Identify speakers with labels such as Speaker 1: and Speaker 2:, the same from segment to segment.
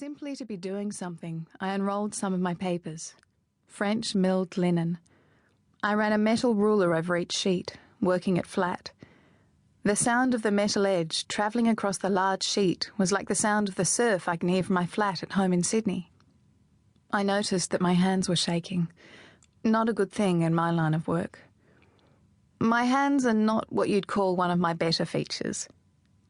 Speaker 1: Simply to be doing something, I unrolled some of my papers. French milled linen. I ran a metal ruler over each sheet, working it flat. The sound of the metal edge travelling across the large sheet was like the sound of the surf I can hear from my flat at home in Sydney. I noticed that my hands were shaking. Not a good thing in my line of work. My hands are not what you'd call one of my better features.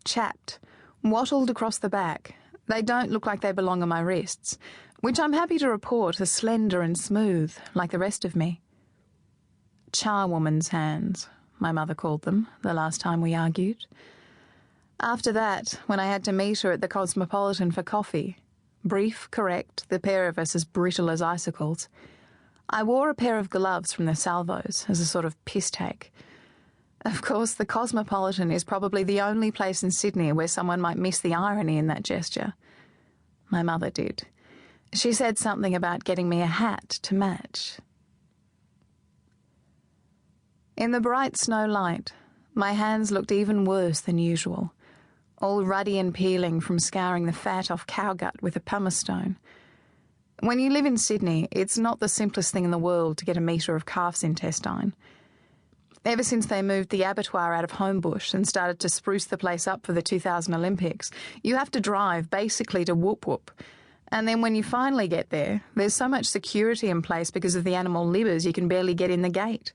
Speaker 1: Chapped, wattled across the back, they don't look like they belong on my wrists, which I'm happy to report are slender and smooth, like the rest of me. Charwoman's hands, my mother called them, the last time we argued. After that, when I had to meet her at the Cosmopolitan for coffee, brief, correct, the pair of us as brittle as icicles, I wore a pair of gloves from the Salvos as a sort of piss take. Of course, the Cosmopolitan is probably the only place in Sydney where someone might miss the irony in that gesture. My mother did. She said something about getting me a hat to match. In the bright snow light, my hands looked even worse than usual, all ruddy and peeling from scouring the fat off cow gut with a pumice stone. When you live in Sydney, it's not the simplest thing in the world to get a metre of calf's intestine. Ever since they moved the abattoir out of Homebush and started to spruce the place up for the 2000 Olympics, you have to drive basically to Whoop Whoop. And then when you finally get there, there's so much security in place because of the animal livers you can barely get in the gate.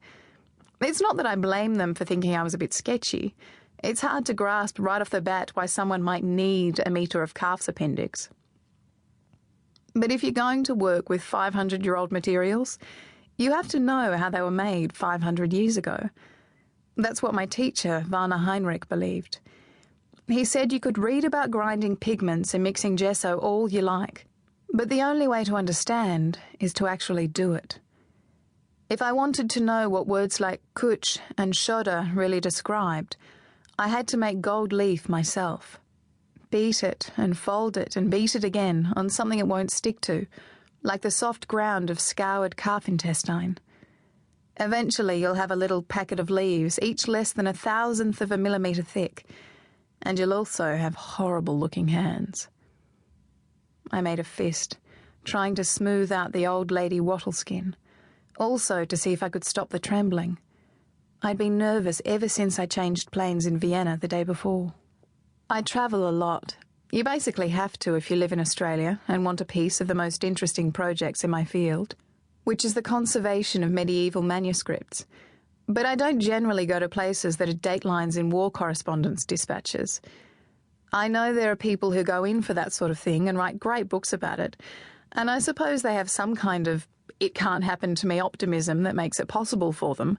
Speaker 1: It's not that I blame them for thinking I was a bit sketchy. It's hard to grasp right off the bat why someone might need a metre of calf's appendix. But if you're going to work with 500-year-old materials, you have to know how they were made 500 years ago. That's what my teacher, Werner Heinrich, believed. He said you could read about grinding pigments and mixing gesso all you like, but the only way to understand is to actually do it. If I wanted to know what words like kutch and shoda really described, I had to make gold leaf myself. Beat it and fold it and beat it again on something it won't stick to, like the soft ground of scoured calf intestine. Eventually you'll have a little packet of leaves, each less than 1,000th of a millimetre thick, and you'll also have horrible-looking hands. I made a fist, trying to smooth out the old lady wattle skin, also to see if I could stop the trembling. I'd been nervous ever since I changed planes in Vienna the day before. I travel a lot. You basically have to if you live in Australia and want a piece of the most interesting projects in my field, which is the conservation of medieval manuscripts. But I don't generally go to places that are datelines in war correspondence dispatches. I know there are people who go in for that sort of thing and write great books about it, and I suppose they have some kind of it-can't-happen-to-me optimism that makes it possible for them.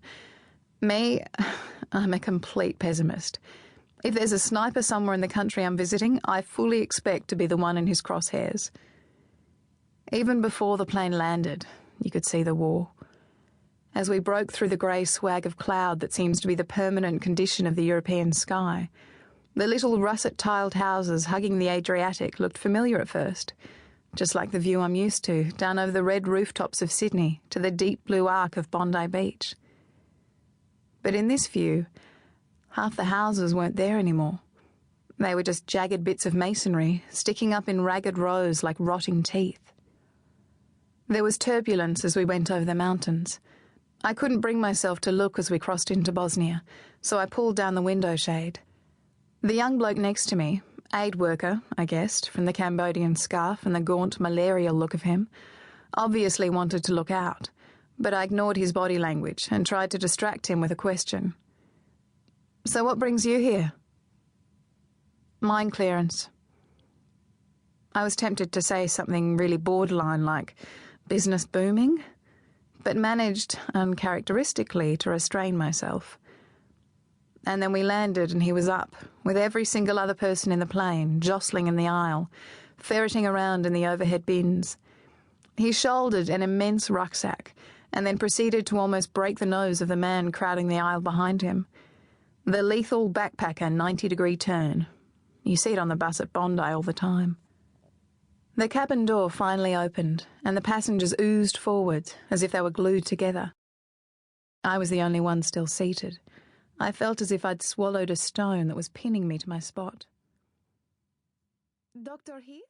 Speaker 1: Me, I'm a complete pessimist. If there's a sniper somewhere in the country I'm visiting, I fully expect to be the one in his crosshairs. Even before the plane landed, you could see the war. As we broke through the grey swag of cloud that seems to be the permanent condition of the European sky, the little russet-tiled houses hugging the Adriatic looked familiar at first, just like the view I'm used to, down over the red rooftops of Sydney to the deep blue arc of Bondi Beach. But in this view, half the houses weren't there anymore. They were just jagged bits of masonry, sticking up in ragged rows like rotting teeth. There was turbulence as we went over the mountains. I couldn't bring myself to look as we crossed into Bosnia, so I pulled down the window shade. The young bloke next to me, aid worker, I guessed, from the Cambodian scarf and the gaunt malarial look of him, obviously wanted to look out, but I ignored his body language and tried to distract him with a question. "So what brings you here?" "Mine clearance." I was tempted to say something really borderline like, "Business booming?" but managed, uncharacteristically, to restrain myself. And then we landed and he was up, with every single other person in the plane, jostling in the aisle, ferreting around in the overhead bins. He shouldered an immense rucksack, and then proceeded to almost break the nose of the man crowding the aisle behind him. The lethal backpacker 90-degree turn. You see it on the bus at Bondi all the time. The cabin door finally opened, and the passengers oozed forward, as if they were glued together. I was the only one still seated. I felt as if I'd swallowed a stone that was pinning me to my spot. "Dr. Heath?"